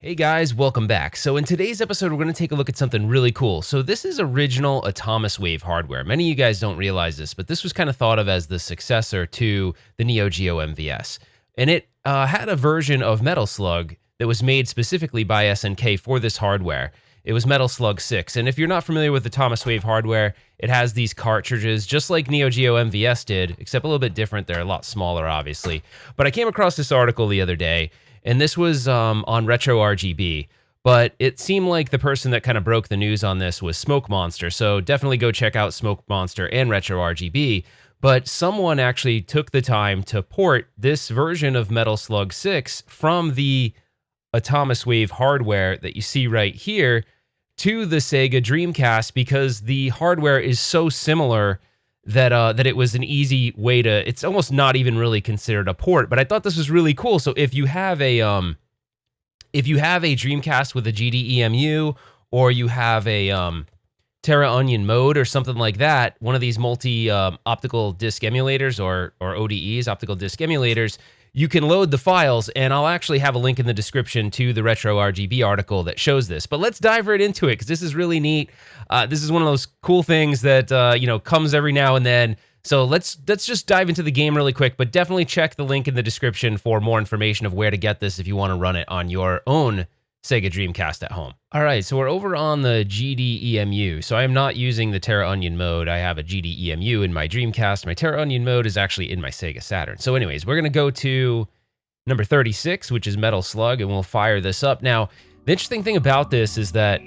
Hey guys, welcome back. So in today's episode, we're going to take a look at something really cool. So this is original atomiswave hardware. Many of you guys don't realize this, but this was kind of thought of as the successor to the Neo Geo MVS. And it had a version of Metal Slug that was made specifically by SNK for this hardware. It was Metal Slug 6. And if you're not familiar with atomiswave hardware, it has these cartridges just like Neo Geo MVS did, except a little bit different. They're a lot smaller, obviously. But I came across this article the other day, and this was on RetroRGB, but it seemed like the person that kind of broke the news on this was SmokeMonster, so definitely go check out SmokeMonster and RetroRGB. But someone actually took the time to port this version of Metal Slug 6 from the atomiswave hardware that you see right here to the Sega Dreamcast because the hardware is so similar that it was an easy way to. It's almost not even really considered a port, but I thought this was really cool. So if you have a Dreamcast with a GDEMU, or you have a Terra Onion mode or something like that, one of these multi optical disc emulators or ODEs, optical disc emulators, you can load the files, and I'll actually have a link in the description to the RetroRGB article that shows this. But let's dive right into it, because this is really neat. This is one of those cool things that comes every now and then. So let's just dive into the game really quick, but definitely check the link in the description for more information of where to get this if you want to run it on your own Sega Dreamcast at home. All right, so we're over on the GDEMU. So I am not using the Terra Onion mode. I have a GDEMU in my Dreamcast. My Terra Onion mode is actually in my Sega Saturn. So anyways, we're gonna go to number 36, which is Metal Slug, and we'll fire this up. Now, the interesting thing about this is that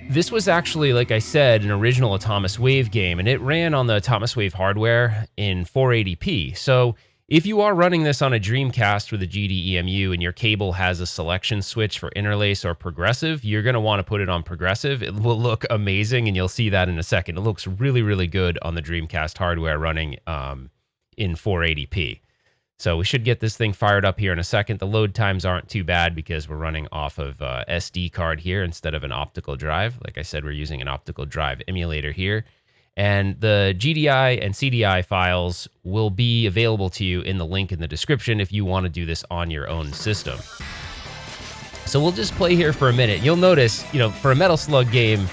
this was actually, like I said, an original atomiswave game, and it ran on the atomiswave hardware in 480p. So if you are running this on a Dreamcast with a GDEMU and your cable has a selection switch for interlace or progressive, you're going to want to put it on progressive. It will look amazing, and you'll see that in a second. It looks really, really good on the Dreamcast hardware running in 480p. So we should get this thing fired up here in a second. The load times aren't too bad because we're running off of SD card here instead of an optical drive. Like I said, we're using an optical drive emulator here. And the GDI and CDI files will be available to you in the link in the description if you want to do this on your own system. So we'll just play here for a minute. You'll notice, for a Metal Slug game,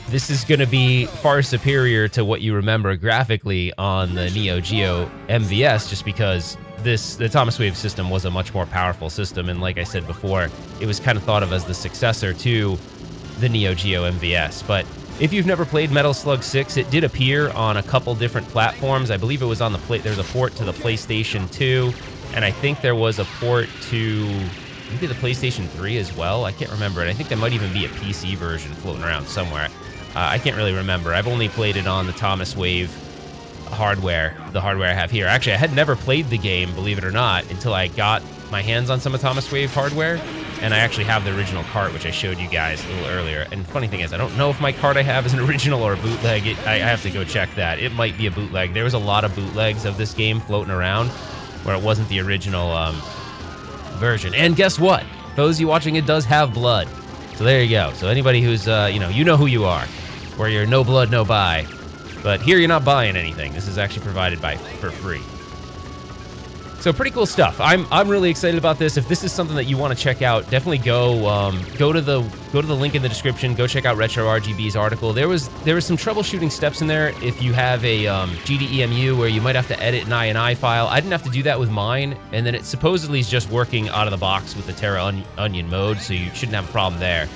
this is going to be far superior to what you remember graphically on the Neo Geo MVS, just because the atomiswave system was a much more powerful system. And like I said before, it was kind of thought of as the successor to the Neo Geo MVS. But if you've never played Metal Slug 6, it did appear on a couple different platforms. I believe it was on there's a port to the PlayStation 2, and I think there was a port to maybe the PlayStation 3 as well. I can't remember it. I think there might even be a PC version floating around somewhere. I can't really remember. I've only played it on the atomiswave hardware, the hardware I have here. Actually, I had never played the game, believe it or not, until I got my hands on some atomiswave hardware. And I actually have the original cart, which I showed you guys a little earlier. And the funny thing is, I don't know if my cart I have is an original or a bootleg. I have to go check that. It might be a bootleg. There was a lot of bootlegs of this game floating around where it wasn't the original version. And guess what? Those of you watching, it does have blood. So there you go. So anybody who's, you know who you are, where you're no blood, no buy. But here you're not buying anything. This is actually provided for free. So pretty cool stuff. I'm really excited about this. If this is something that you want to check out, definitely go to the link in the description. Go check out RetroRGB's article. There was some troubleshooting steps in there. If you have a GDEMU where you might have to edit an INI file, I didn't have to do that with mine. And then it supposedly is just working out of the box with the Terra Onion mode, so you shouldn't have a problem there.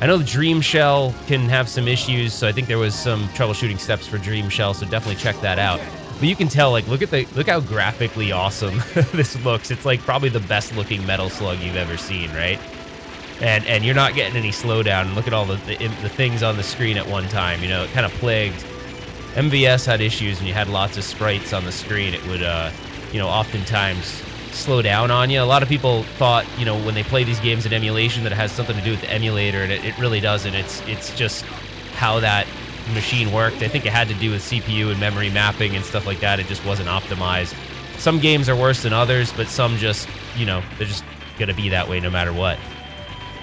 I know the Dream Shell can have some issues, so I think there was some troubleshooting steps for Dream Shell. So definitely check that out. But you can tell, look how graphically awesome this looks. It's like probably the best looking Metal Slug you've ever seen, right? And you're not getting any slowdown. Look at all the things on the screen at one time. It kind of plagued. MVS had issues when you had lots of sprites on the screen. It would, oftentimes slow down on you. A lot of people thought, when they play these games in emulation, that it has something to do with the emulator, and it really doesn't. It's just how that machine worked. I think it had to do with CPU and memory mapping and stuff like that. It just wasn't optimized. Some games are worse than others, but some just, they're just gonna be that way no matter what.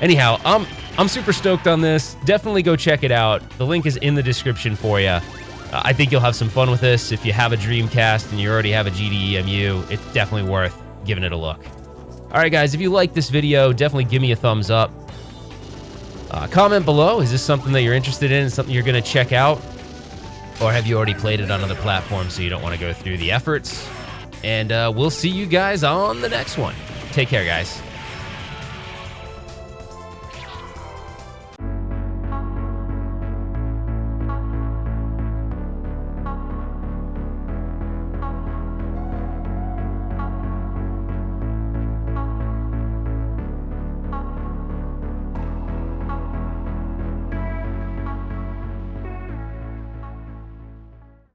Anyhow, I'm super stoked on this. Definitely go check it out. The link is in the description for you. I think you'll have some fun with this. If you have a Dreamcast and you already have a GDEMU, it's definitely worth giving it a look. All right, guys, if you like this video, definitely give me a thumbs up. Comment below, is this something that you're interested in, something you're going to check out? Or have you already played it on other platforms so you don't want to go through the efforts? And we'll see you guys on the next one. Take care, guys.